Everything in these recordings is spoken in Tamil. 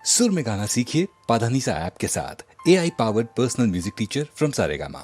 सुर में गाना सीखिए पाधानीसा ऐप के साथ। AI powered personal music teacher from Saregama.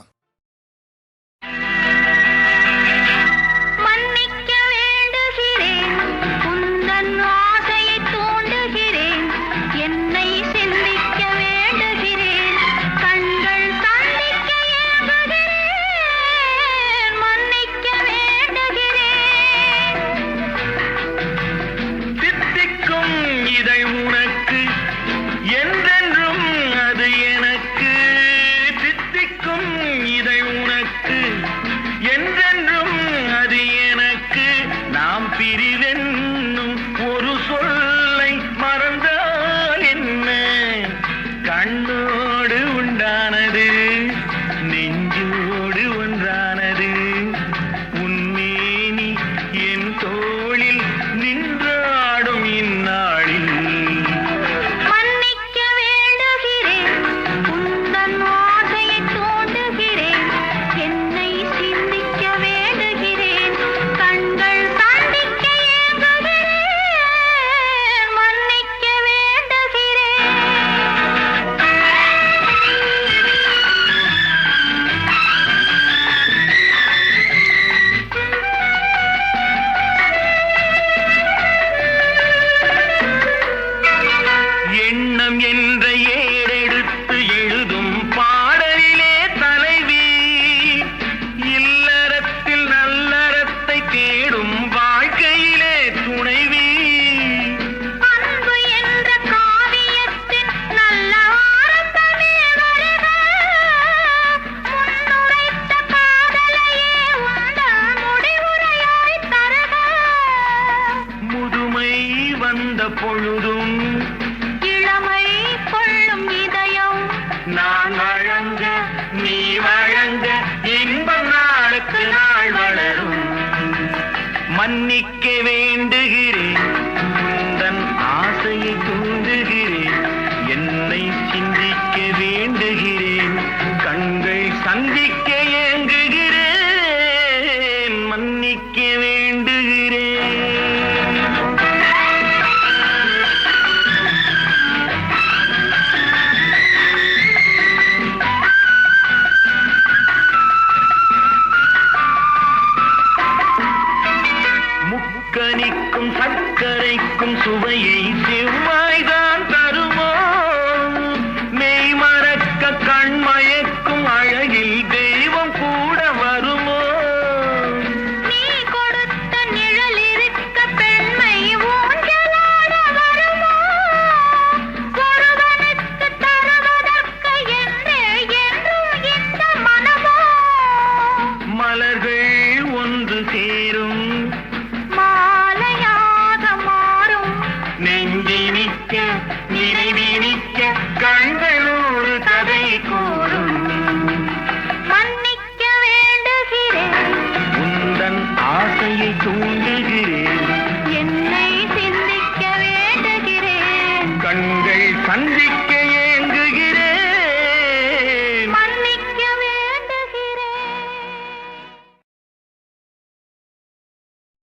பொழுதும் இளமை கொள்ளும் இதயம் நான் வழங்க நீ வழங்க இன்பம் நாளுக்கு நாள் வளரும். மன்னிக்க வேண்டுகிறேன், உந்தன் ஆசையை தூண்டுகிறேன், என்னை சிந்திக்க வேண்டுகிறேன், கண்கள் சந்திக்க ஏங்குகிறேன், மன்னிக்க வேண்டுகிறேன். கனிக்கும் சர்க்கரைக்கும் சுவையை செவ்வாய்தான் தருமோ, மெய் மறக்க கண்மயக்கும் அழகில் தெய்வம் கூட வருமோ. நீ கொடுத்த நிழல் இருக்க பெண்மை ஊஞ்சலாட வருமோ, ஒருவனுக்கு தருவதற்கு என்றே என்றும் இந்த மனமோ. மலர்கள் ஒன்று சேரும் நினைவினிக்க கண்களோடு கதை கூறும். மன்னிக்க வேண்டுகிறேன், உந்தன் ஆசையை தூண்டுகிறேன், என்னை சிந்திக்க வேண்டுகிறேன், கண்கள் சந்திக்க